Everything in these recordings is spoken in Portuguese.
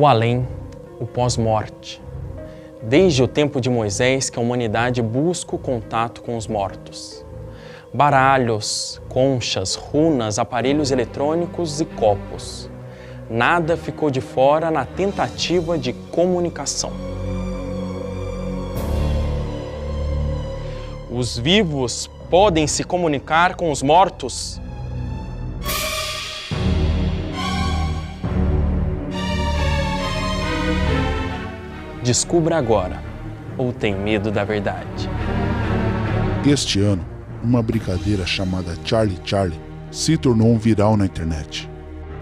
O além, o pós-morte. Desde o tempo de Moisés que a humanidade busca o contato com os mortos. Baralhos, conchas, runas, aparelhos eletrônicos e copos. Nada ficou de fora na tentativa de comunicação. Os vivos podem se comunicar com os mortos? Descubra agora, ou tem medo da verdade. Este ano, uma brincadeira chamada Charlie Charlie se tornou um viral na internet.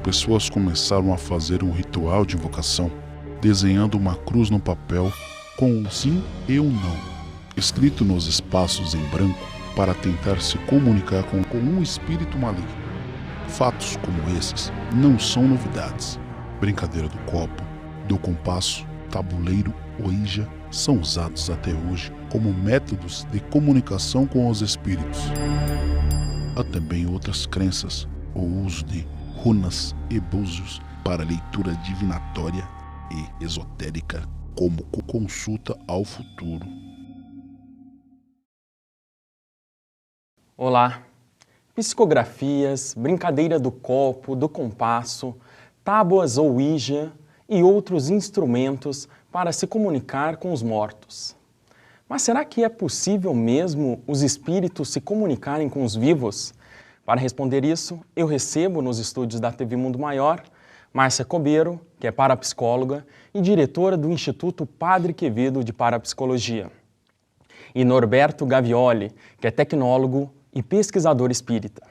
Pessoas começaram a fazer um ritual de invocação, desenhando uma cruz no papel com um sim e um não, escrito nos espaços em branco para tentar se comunicar com um espírito maligno. Fatos como esses não são novidades. Brincadeira do copo, do compasso, tabuleiro, ouija são usados até hoje como métodos de comunicação com os espíritos. Há também outras crenças, o uso de runas e búzios para leitura divinatória e esotérica, como consulta ao futuro. Olá! Psicografias, brincadeira do copo, do compasso, tábuas ou ouija e outros instrumentos para se comunicar com os mortos. Mas será que é possível mesmo os espíritos se comunicarem com os vivos? Para responder isso, eu recebo nos estúdios da TV Mundo Maior, Márcia Cobeiro, que é parapsicóloga e diretora do Instituto Padre Quevedo de Parapsicologia, e Norberto Gavioli, que é tecnólogo e pesquisador espírita.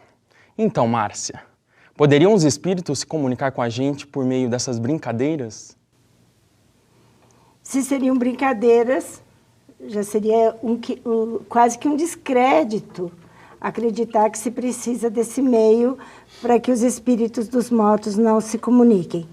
Então, Márcia, poderiam os espíritos se comunicar com a gente por meio dessas brincadeiras? Se seriam brincadeiras, já seria quase que um descrédito acreditar que se precisa desse meio para que os espíritos dos mortos não se comuniquem.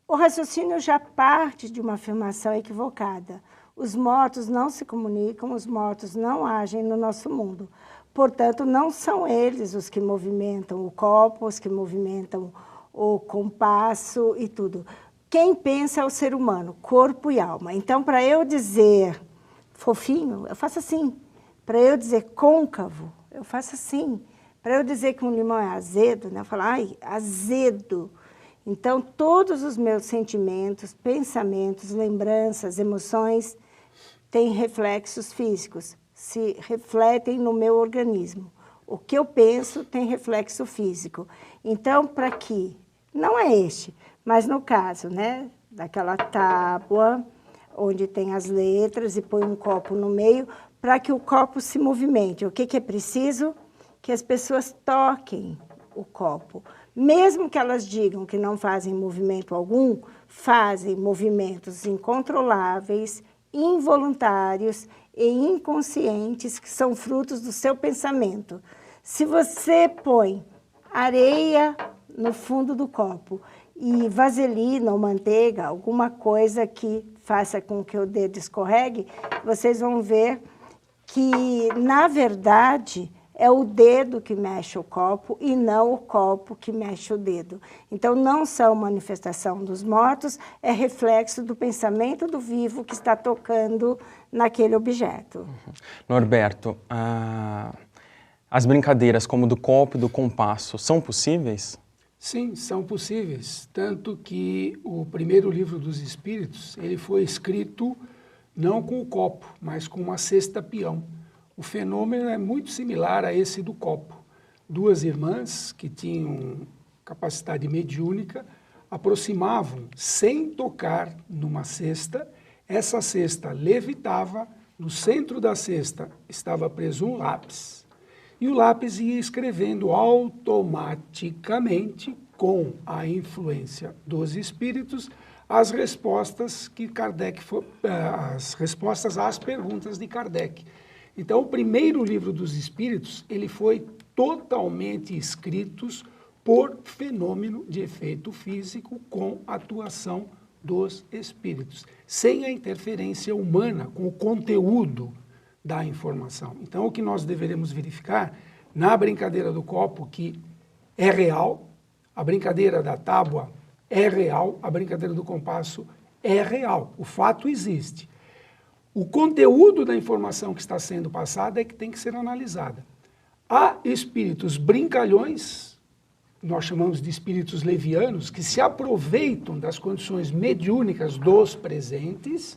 O raciocínio já parte de uma afirmação equivocada. Os mortos não se comunicam, os mortos não agem no nosso mundo. Portanto, não são eles os que movimentam o copo, os que movimentam o compasso e tudo. Quem pensa é o ser humano, corpo e alma. Então, para eu dizer fofinho, eu faço assim. Para eu dizer côncavo, eu faço assim. Para eu dizer que um limão é azedo, né, eu falo, ai, azedo. Então, todos os meus sentimentos, pensamentos, lembranças, emoções têm reflexos físicos, se refletem no meu organismo. O que eu penso tem reflexo físico. Então, para que, não é este, mas no caso, né, daquela tábua onde tem as letras e põe um copo no meio, para que o copo se movimente. O que é preciso? Que as pessoas toquem o copo. Mesmo que elas digam que não fazem movimento algum, fazem movimentos incontroláveis, involuntários e inconscientes, que são frutos do seu pensamento. Se você põe areia no fundo do copo e vaselina ou manteiga, alguma coisa que faça com que o dedo escorregue, vocês vão ver que, na verdade, é o dedo que mexe o copo e não o copo que mexe o dedo. Então, não são manifestação dos mortos, é reflexo do pensamento do vivo que está tocando naquele objeto. Norberto, as brincadeiras como do copo e do compasso são possíveis? Sim, são possíveis. Tanto que o primeiro livro dos Espíritos, ele foi escrito não com o copo, mas com uma cesta peão. O fenômeno é muito similar a esse do copo. Duas irmãs que tinham capacidade mediúnica aproximavam sem tocar numa cesta. Essa cesta levitava, no centro da cesta estava preso um lápis. E o lápis ia escrevendo automaticamente, com a influência dos espíritos, as respostas que Kardec as respostas às perguntas de Kardec. Então, o primeiro livro dos Espíritos, ele foi totalmente escrito por fenômeno de efeito físico com atuação dos espíritos, sem a interferência humana com o conteúdo da informação. Então, o que nós deveremos verificar na brincadeira do copo, que é real, a brincadeira da tábua é real, a brincadeira do compasso é real, o fato existe. O conteúdo da informação que está sendo passada é que tem que ser analisada. Há espíritos brincalhões, nós chamamos de espíritos levianos, que se aproveitam das condições mediúnicas dos presentes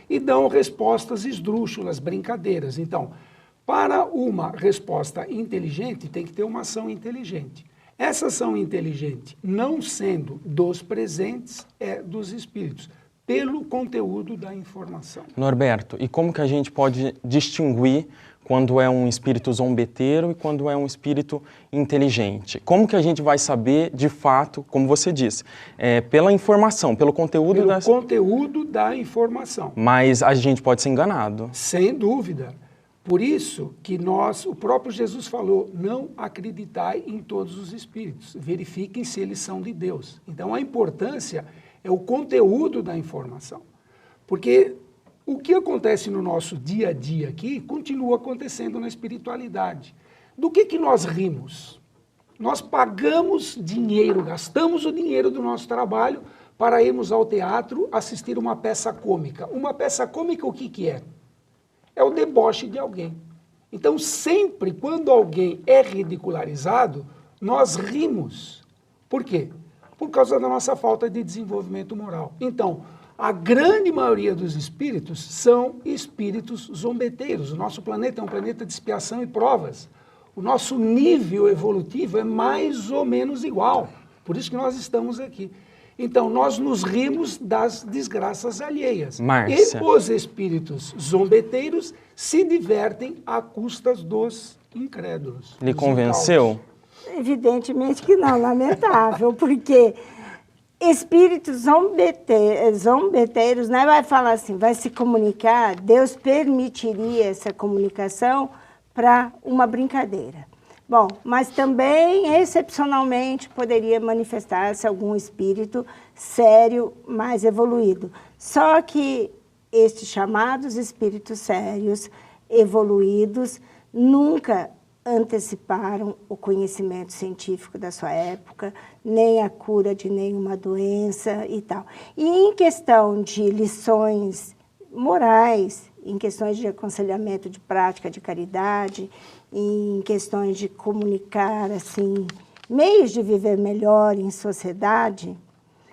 e dão respostas esdrúxulas, brincadeiras. Então, para uma resposta inteligente, tem que ter uma ação inteligente. Essa ação inteligente, não sendo dos presentes, é dos espíritos, pelo conteúdo da informação. Norberto, e como que a gente pode distinguir quando é um espírito zombeteiro e quando é um espírito inteligente? Como que a gente vai saber, de fato, como você disse, pela informação, pelo conteúdo conteúdo da informação. Mas a gente pode ser enganado. Sem dúvida. Por isso que o próprio Jesus falou, não acreditai em todos os espíritos, verifiquem se eles são de Deus. Então a importância é o conteúdo da informação. Porque o que acontece no nosso dia a dia aqui, continua acontecendo na espiritualidade. Do que nós rimos? Nós pagamos dinheiro, gastamos o dinheiro do nosso trabalho para irmos ao teatro assistir uma peça cômica. Uma peça cômica o que é? É o deboche de alguém. Então, sempre quando alguém é ridicularizado, nós rimos. Por quê? Por causa da nossa falta de desenvolvimento moral. Então, a grande maioria dos espíritos são espíritos zombeteiros. O nosso planeta é um planeta de expiação e provas. O nosso nível evolutivo é mais ou menos igual. Por isso que nós estamos aqui. Então, nós nos rimos das desgraças alheias. Márcia. E os espíritos zombeteiros se divertem à custas dos incrédulos. Lhe convenceu? Evidentemente que não, lamentável, porque espíritos zombeteiros, né, vai falar assim, vai se comunicar, Deus permitiria essa comunicação para uma brincadeira. Bom, mas também, excepcionalmente, poderia manifestar-se algum espírito sério, mais evoluído. Só que estes chamados espíritos sérios, evoluídos, nunca anteciparam o conhecimento científico da sua época, nem a cura de nenhuma doença e tal. E em questão de lições morais, em questões de aconselhamento de prática de caridade, em questões de comunicar, assim, meios de viver melhor em sociedade,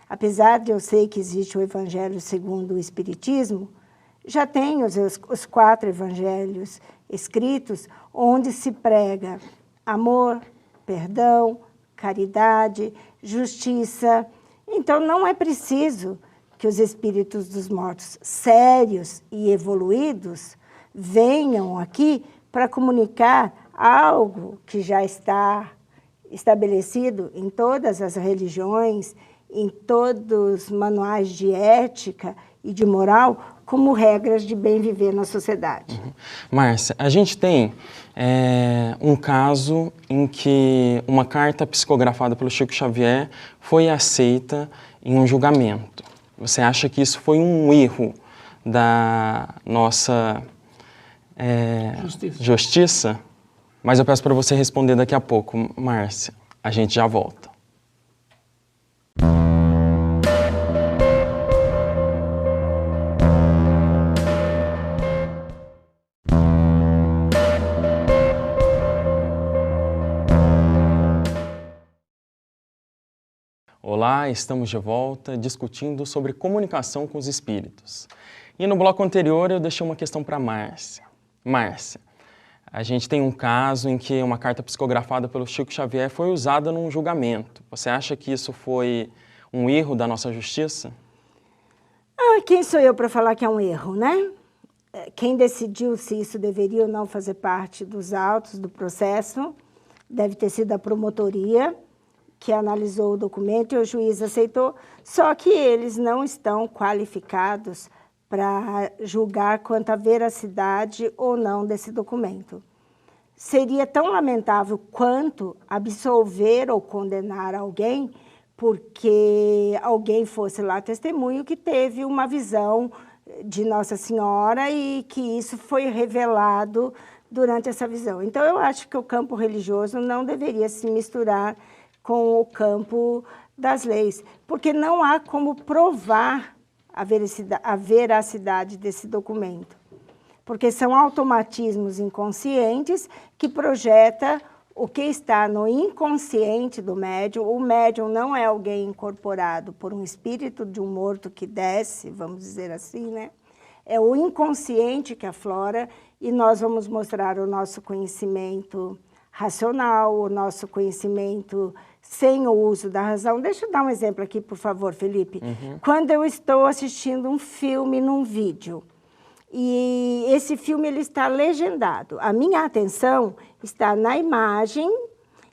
apesar de eu sei que existe o Evangelho segundo o Espiritismo, já tem os 4 evangelhos escritos, onde se prega amor, perdão, caridade, justiça. Então, não é preciso que os espíritos dos mortos sérios e evoluídos venham aqui para comunicar algo que já está estabelecido em todas as religiões, em todos os manuais de ética e de moral, como regras de bem viver na sociedade. Márcia, a gente tem um caso em que uma carta psicografada pelo Chico Xavier foi aceita em um julgamento. Você acha que isso foi um erro da nossa justiça? Mas eu peço para você responder daqui a pouco, Márcia. A gente já volta. Olá, estamos de volta discutindo sobre comunicação com os espíritos. E no bloco anterior eu deixei uma questão para Márcia. Márcia, a gente tem um caso em que uma carta psicografada pelo Chico Xavier foi usada num julgamento. Você acha que isso foi um erro da nossa justiça? Quem sou eu para falar que é um erro, né? Quem decidiu se isso deveria ou não fazer parte dos autos do processo deve ter sido a promotoria, que analisou o documento e o juiz aceitou, só que eles não estão qualificados para julgar quanto à veracidade ou não desse documento. Seria tão lamentável quanto absolver ou condenar alguém porque alguém fosse lá testemunho que teve uma visão de Nossa Senhora e que isso foi revelado durante essa visão. Então, eu acho que o campo religioso não deveria se misturar com o campo das leis, porque não há como provar a veracidade desse documento, porque são automatismos inconscientes que projetam o que está no inconsciente do médium. O médium não é alguém incorporado por um espírito de um morto que desce, vamos dizer assim, né? É o inconsciente que aflora e nós vamos mostrar o nosso conhecimento racional, o nosso conhecimento sem o uso da razão. Deixa eu dar um exemplo aqui, por favor, Felipe. Quando eu estou assistindo um filme num vídeo, e esse filme ele está legendado, a minha atenção está na imagem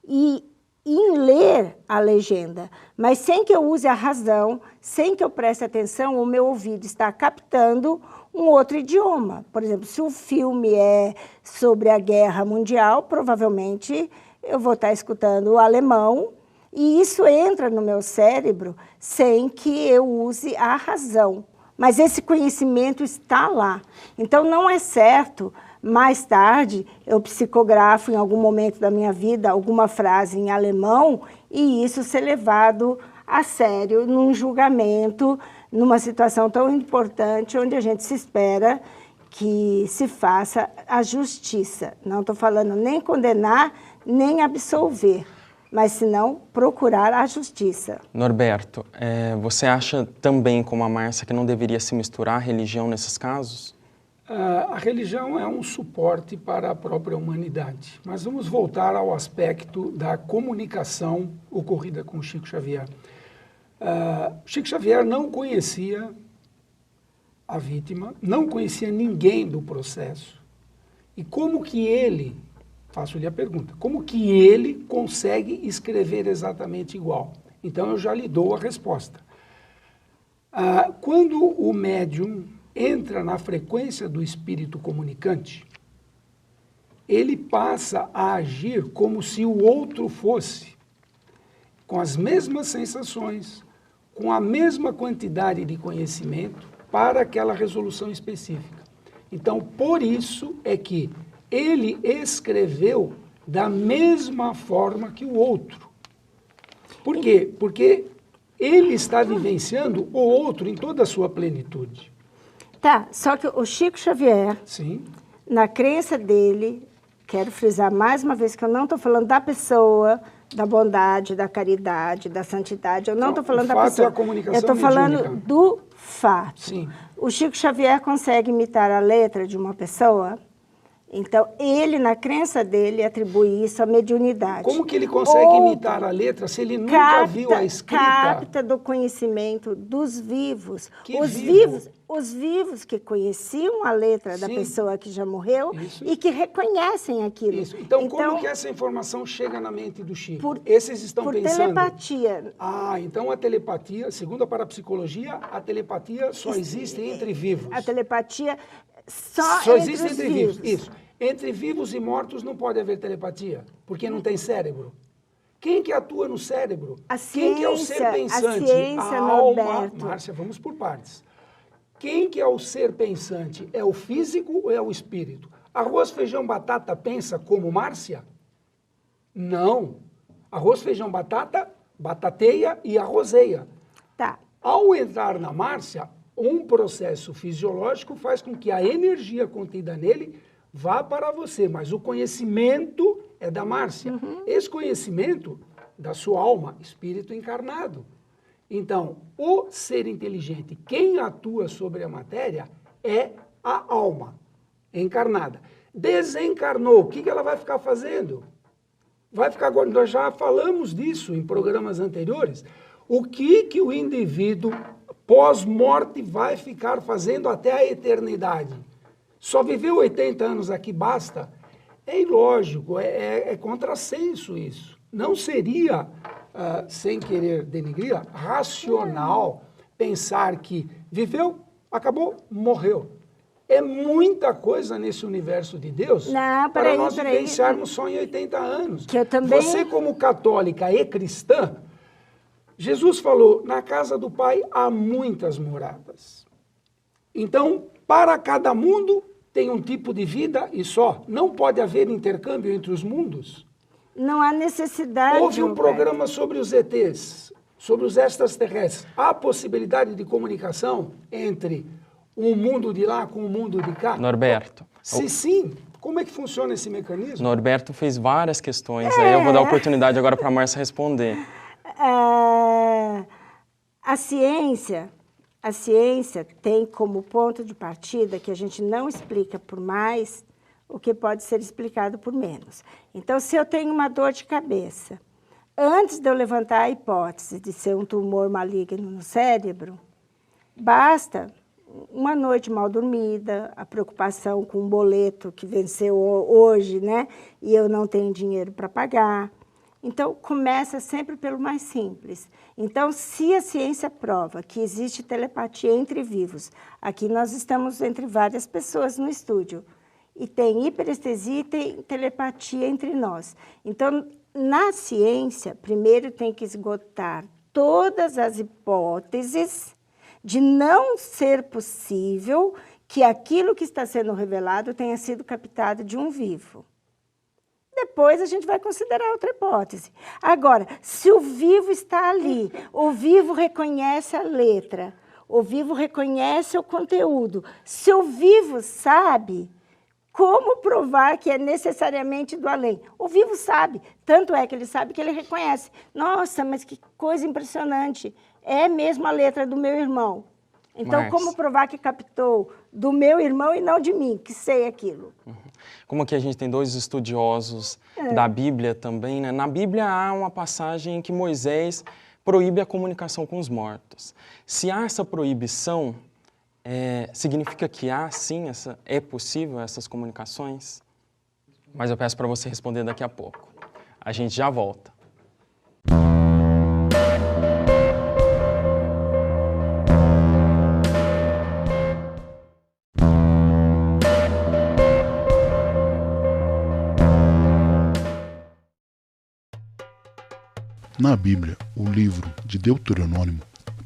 e em ler a legenda, mas sem que eu use a razão, sem que eu preste atenção, o meu ouvido está captando um outro idioma. Por exemplo, se o filme é sobre a Guerra Mundial, provavelmente eu vou estar escutando o alemão, e isso entra no meu cérebro sem que eu use a razão. Mas esse conhecimento está lá. Então, não é certo, mais tarde, eu psicografo em algum momento da minha vida alguma frase em alemão e isso ser levado a sério num julgamento, numa situação tão importante, onde a gente se espera que se faça a justiça. Não estou falando nem condenar, nem absolver, mas senão procurar a justiça. Norberto, você acha também, como a Márcia, que não deveria se misturar a religião nesses casos? A religião é um suporte para a própria humanidade, mas vamos voltar ao aspecto da comunicação ocorrida com Chico Xavier. Chico Xavier não conhecia a vítima, não conhecia ninguém do processo. E como que ele, faço-lhe a pergunta, como que ele consegue escrever exatamente igual? Então eu já lhe dou a resposta. Quando o médium entra na frequência do espírito comunicante, ele passa a agir como se o outro fosse, com as mesmas sensações, com a mesma quantidade de conhecimento para aquela resolução específica. Então, por isso é que ele escreveu da mesma forma que o outro. Por quê? Porque ele está vivenciando o outro em toda a sua plenitude. Tá, só que o Chico Xavier, Sim. na crença dele, quero frisar mais uma vez que eu não estou falando da pessoa, da bondade, da caridade, da santidade, eu não estou falando da pessoa. O fato é a comunicação eu estou falando do fato. Sim. O Chico Xavier consegue imitar a letra de uma pessoa? Então, ele, na crença dele, atribui isso à mediunidade. Como que ele consegue imitar a letra se ele nunca viu a escrita? Capta do conhecimento dos vivos. Os vivos que conheciam a letra da pessoa que já morreu e que reconhecem aquilo. Isso. Então, como que essa informação chega na mente do Chico? Esses estão pensando... Por telepatia. Então a telepatia, segundo a parapsicologia, a telepatia só existe entre vivos. A telepatia... Só existe entre vivos. Isso. Entre vivos e mortos não pode haver telepatia, porque não tem cérebro. Quem que atua no cérebro? Quem que é o ser pensante? A alma. Márcia, vamos por partes. Quem que é o ser pensante? É o físico ou é o espírito? Arroz, feijão, batata pensa como Márcia? Não. Arroz, feijão, batata, batateia e arrozeia. Tá. Ao entrar na Márcia, um processo fisiológico faz com que a energia contida nele vá para você, mas o conhecimento é da Márcia. Esse conhecimento da sua alma, espírito encarnado. Então, o ser inteligente, quem atua sobre a matéria, é a alma encarnada. Desencarnou, o que ela vai ficar fazendo? Vai ficar, nós já falamos disso em programas anteriores. O que o indivíduo pós-morte vai ficar fazendo até a eternidade? Só viveu 80 anos aqui, basta? É ilógico, é contrassenso isso. Não seria, sem querer denigrir, racional pensar que viveu, acabou, morreu. É muita coisa nesse universo de Deus para nós vivenciarmos só em 80 anos. Que eu também... Você, como católica e cristã, Jesus falou, na casa do Pai há muitas moradas. Então, para cada mundo tem um tipo de vida e só. Não pode haver intercâmbio entre os mundos. Não há necessidade. Houve um Roberto. programa sobre os ETs, sobre os extraterrestres. Há possibilidade de comunicação entre o mundo de lá com o mundo de cá? Norberto. Se sim, como é que funciona esse mecanismo? Norberto fez várias questões, aí eu vou dar a oportunidade agora para a Márcia responder. A ciência tem como ponto de partida que a gente não explica por mais o que pode ser explicado por menos. Então, se eu tenho uma dor de cabeça, antes de eu levantar a hipótese de ser um tumor maligno no cérebro, basta uma noite mal dormida, a preocupação com um boleto que venceu hoje, né? E eu não tenho dinheiro para pagar. Então, começa sempre pelo mais simples. Então, se a ciência prova que existe telepatia entre vivos, aqui nós estamos entre várias pessoas no estúdio, e tem hiperestesia e tem telepatia entre nós. Então, na ciência, primeiro tem que esgotar todas as hipóteses de não ser possível que aquilo que está sendo revelado tenha sido captado de um vivo. Depois a gente vai considerar outra hipótese. Agora, se o vivo está ali, o vivo reconhece a letra, o vivo reconhece o conteúdo, se o vivo sabe, como provar que é necessariamente do além? O vivo sabe, tanto é que ele sabe que ele reconhece. Nossa, mas que coisa impressionante, é mesmo a letra do meu irmão. Então, como provar que captou do meu irmão e não de mim, que sei aquilo? Como aqui a gente tem dois estudiosos da Bíblia também, né? Na Bíblia há uma passagem em que Moisés proíbe a comunicação com os mortos. Se há essa proibição, significa que há, sim, é possível essas comunicações? Mas eu peço para você responder daqui a pouco. A gente já volta. Na Bíblia, o livro de Deuteronômio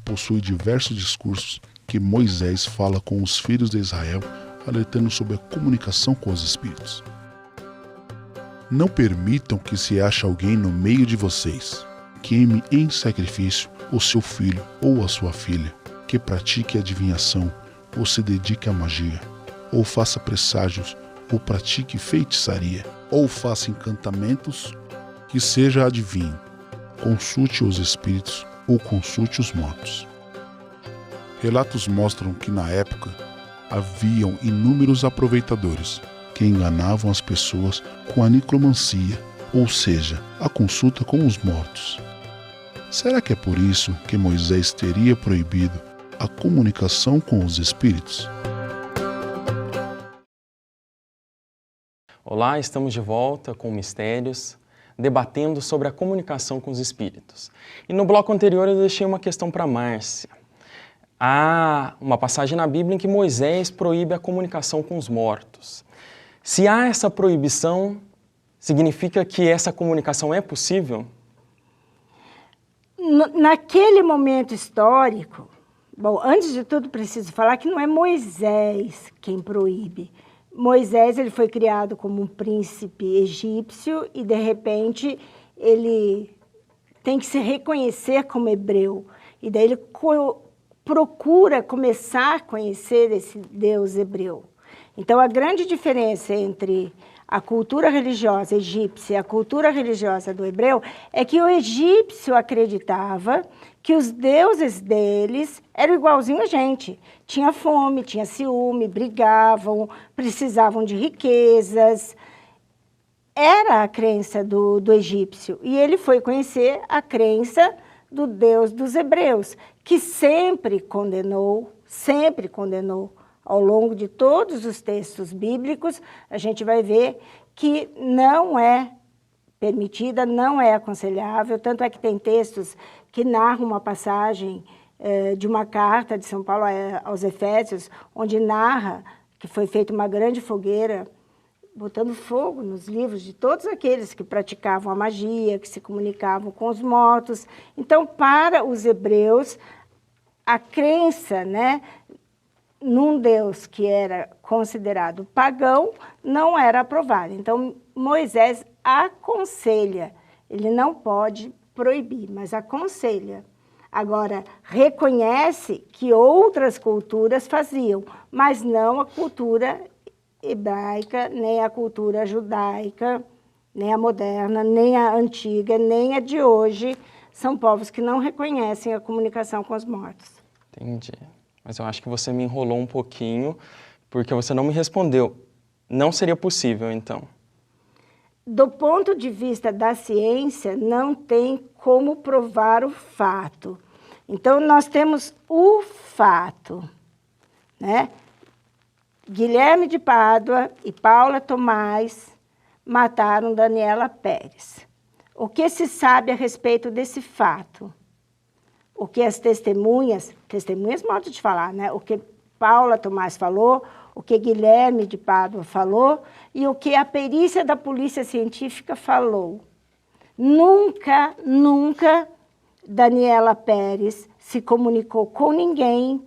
possui diversos discursos que Moisés fala com os filhos de Israel, alertando sobre a comunicação com os espíritos. Não permitam que se ache alguém no meio de vocês, queime em sacrifício o seu filho ou a sua filha, que pratique adivinhação, ou se dedique à magia, ou faça presságios, ou pratique feitiçaria, ou faça encantamentos, que seja adivinho. Consulte os espíritos ou consulte os mortos. Relatos mostram que na época haviam inúmeros aproveitadores que enganavam as pessoas com a necromancia, ou seja, a consulta com os mortos. Será que é por isso que Moisés teria proibido a comunicação com os espíritos? Olá, estamos de volta com Mistérios, debatendo sobre a comunicação com os espíritos. E no bloco anterior eu deixei uma questão para a Márcia. Há uma passagem na Bíblia em que Moisés proíbe a comunicação com os mortos. Se há essa proibição, significa que essa comunicação é possível? Naquele momento histórico, bom, antes de tudo preciso falar que não é Moisés quem proíbe. Moisés ele foi criado como um príncipe egípcio e, de repente, ele tem que se reconhecer como hebreu. E daí ele procura começar a conhecer esse Deus hebreu. Então, a grande diferença entre a cultura religiosa egípcia e a cultura religiosa do hebreu é que o egípcio acreditava que os deuses deles eram igualzinho a gente. Tinha fome, tinha ciúme, brigavam, precisavam de riquezas. Era a crença do egípcio. E ele foi conhecer a crença do Deus dos hebreus, que sempre condenou, ao longo de todos os textos bíblicos, a gente vai ver que não é permitida, não é aconselhável, tanto é que tem textos que narram uma passagem de uma carta de São Paulo aos Efésios, onde narra que foi feita uma grande fogueira, botando fogo nos livros de todos aqueles que praticavam a magia, que se comunicavam com os mortos. Então, para os hebreus, a crença, né, num Deus que era considerado pagão não era aprovada. Então, Moisés aconselha. Ele não pode proibir, mas aconselha. Agora, reconhece que outras culturas faziam, mas não a cultura hebraica, nem a cultura judaica, nem a moderna, nem a antiga, nem a de hoje. São povos que não reconhecem a comunicação com os mortos. Entendi. Mas eu acho que você me enrolou um pouquinho, porque você não me respondeu. Não seria possível, então? Do ponto de vista da ciência, não tem como provar o fato. Então, nós temos o fato, né? Guilherme de Pádua e Paula Tomás mataram Daniela Pérez. O que se sabe a respeito desse fato? O que as testemunhas modo de falar, né? O que Paula Tomás falou, o que Guilherme de Pádua falou e o que a perícia da polícia científica falou. Nunca Daniela Pérez se comunicou com ninguém,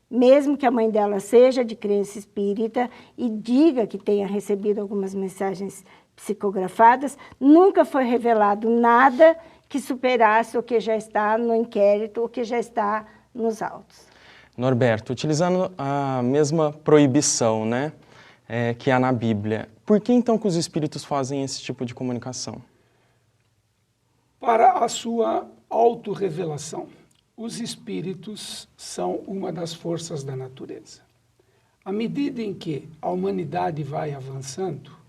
mesmo que a mãe dela seja de crença espírita e diga que tenha recebido algumas mensagens psicografadas, nunca foi revelado nada que superasse o que já está no inquérito, o que já está nos autos. Norberto, utilizando a mesma proibição, né, que há na Bíblia, por que então que os espíritos fazem esse tipo de comunicação? Para a sua autorrevelação. Os espíritos são uma das forças da natureza. À medida em que a humanidade vai avançando,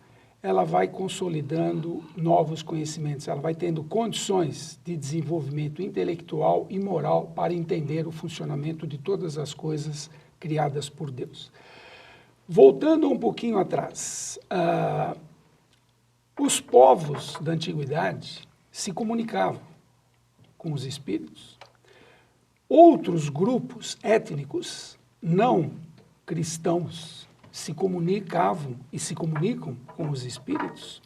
ela vai consolidando novos conhecimentos, ela vai tendo condições de desenvolvimento intelectual e moral para entender o funcionamento de todas as coisas criadas por Deus. Voltando um pouquinho atrás, os povos da antiguidade se comunicavam com os espíritos. Outros grupos étnicos não cristãos se comunicavam e se comunicam com os espíritos.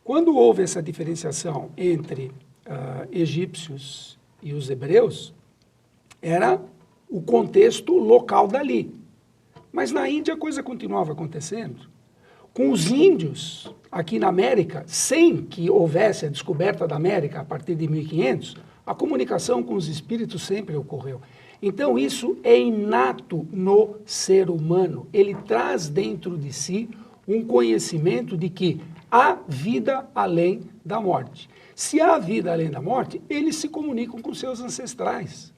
Quando houve essa diferenciação entre egípcios e os hebreus, era o contexto local dali. Mas na Índia a coisa continuava acontecendo. Com os índios aqui na América, sem que houvesse a descoberta da América a partir de 1500, a comunicação com os espíritos sempre ocorreu. Então, isso é inato no ser humano. Ele traz dentro de si um conhecimento de que há vida além da morte. Se há vida além da morte, eles se comunicam com seus ancestrais.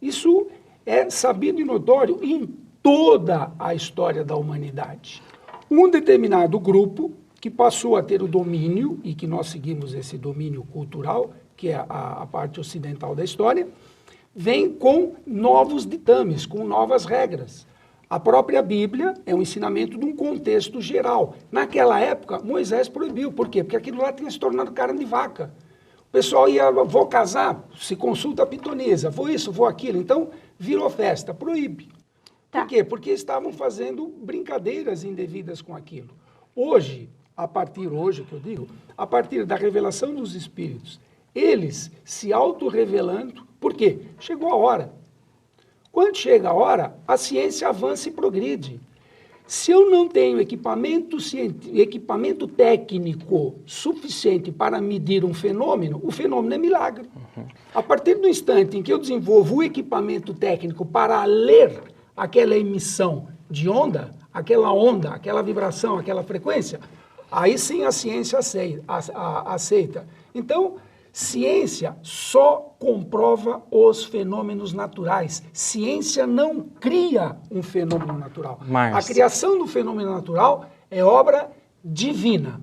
Isso é sabido e notório em toda a história da humanidade. Um determinado grupo que passou a ter o domínio, e que nós seguimos esse domínio cultural, que é a parte ocidental da história, vem com novos ditames, com novas regras. A própria Bíblia é um ensinamento de um contexto geral. Naquela época, Moisés proibiu. Por quê? Porque aquilo lá tinha se tornado carne de vaca. O pessoal ia, vou casar, se consulta a pitonisa, vou isso, vou aquilo. Então, virou festa, proíbe. Por quê? Porque estavam fazendo brincadeiras indevidas com aquilo. Hoje a partir da revelação dos espíritos, eles se autorrevelando. Por quê? Chegou a hora. Quando chega a hora, a ciência avança e progride. Se eu não tenho equipamento técnico suficiente para medir um fenômeno, o fenômeno é milagre. A partir do instante em que eu desenvolvo o equipamento técnico para ler aquela emissão de onda, aquela vibração, aquela frequência, aí sim a ciência aceita. Então, ciência só comprova os fenômenos naturais. Ciência não cria um fenômeno natural. Mas a criação do fenômeno natural é obra divina.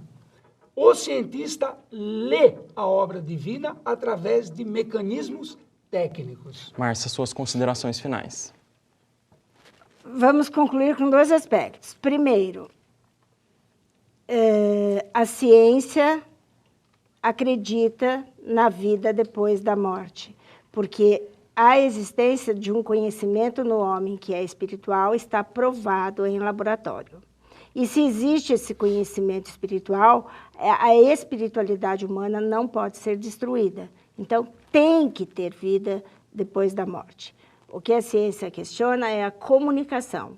O cientista lê a obra divina através de mecanismos técnicos. Márcia, suas considerações finais. Vamos concluir com dois aspectos. Primeiro, a ciência acredita na vida depois da morte, porque a existência de um conhecimento no homem que é espiritual está provado em laboratório. E se existe esse conhecimento espiritual, a espiritualidade humana não pode ser destruída. Então, tem que ter vida depois da morte. O que a ciência questiona é a comunicação.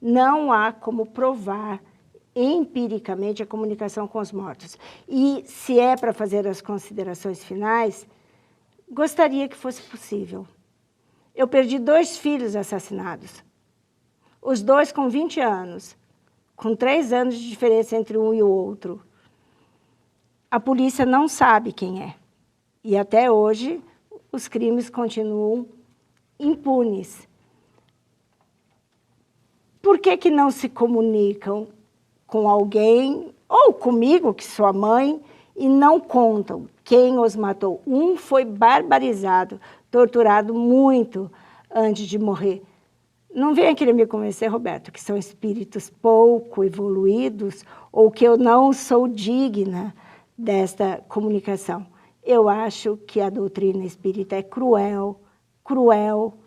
Não há como provar empiricamente a comunicação com os mortos. E se é para fazer as considerações finais, gostaria que fosse possível. Eu perdi 2 filhos assassinados, os 2 com 20 anos, com 3 anos de diferença entre um e o outro. A polícia não sabe quem é. E até hoje, os crimes continuam impunes. Por que não se comunicam com alguém, ou comigo, que sou a mãe, e não contam quem os matou? Um foi barbarizado, torturado muito antes de morrer. Não venha querer me convencer, Roberto, que são espíritos pouco evoluídos ou que eu não sou digna desta comunicação. Eu acho que a doutrina espírita é cruel, cruel,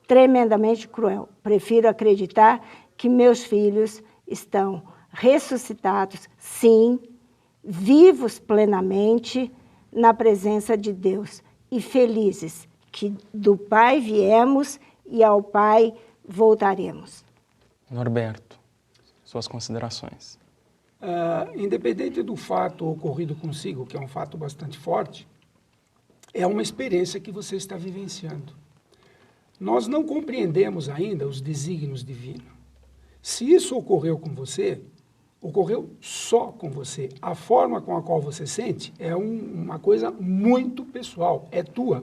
tremendamente cruel. Prefiro acreditar que meus filhos estão ressuscitados, sim, vivos plenamente na presença de Deus e felizes, que do Pai viemos e ao Pai voltaremos. Norberto, suas considerações. Independente do fato ocorrido consigo, que é um fato bastante forte, é uma experiência que você está vivenciando. Nós não compreendemos ainda os desígnios divinos. Se isso ocorreu com você, ocorreu só com você. A forma com a qual você sente é uma coisa muito pessoal, é tua.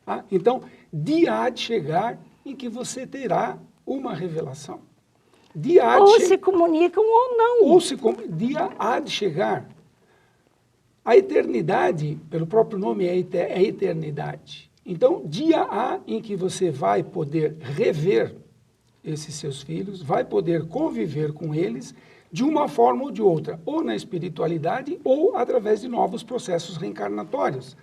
Tá? Então, dia há de chegar em que você terá uma revelação. Ou se comunicam ou não. Dia há de chegar. A eternidade, pelo próprio nome, é eternidade. Então, dia há em que você vai poder rever esses seus filhos, vai poder conviver com eles de uma forma ou de outra, ou na espiritualidade, ou através de novos processos reencarnatórios.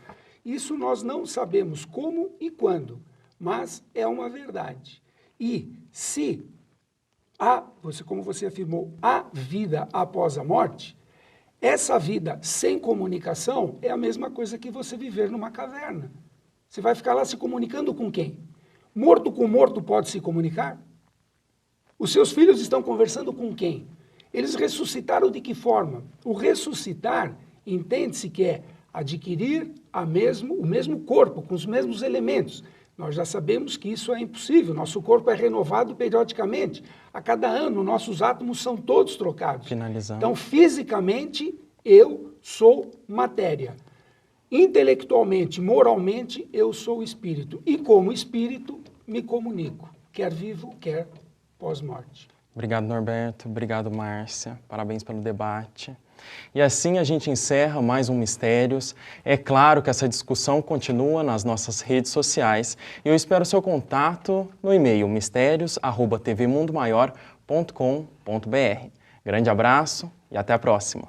Isso nós não sabemos como e quando, mas é uma verdade. E se como você afirmou, há vida após a morte, essa vida sem comunicação é a mesma coisa que você viver numa caverna. Você vai ficar lá se comunicando com quem? Morto com morto pode se comunicar? Os seus filhos estão conversando com quem? Eles ressuscitaram de que forma? O ressuscitar, entende-se que é adquirir o mesmo corpo, com os mesmos elementos. Nós já sabemos que isso é impossível, nosso corpo é renovado periodicamente. A cada ano, nossos átomos são todos trocados. Finalizando. Então, fisicamente, eu sou matéria. Intelectualmente, moralmente, eu sou espírito. E como espírito, me comunico, quer vivo, quer pós-morte. Obrigado, Norberto. Obrigado, Márcia. Parabéns pelo debate. E assim a gente encerra mais um Mistérios. É claro que essa discussão continua nas nossas redes sociais e eu espero seu contato no e-mail mistérios@tvmundomaior.com.br. Grande abraço e até a próxima.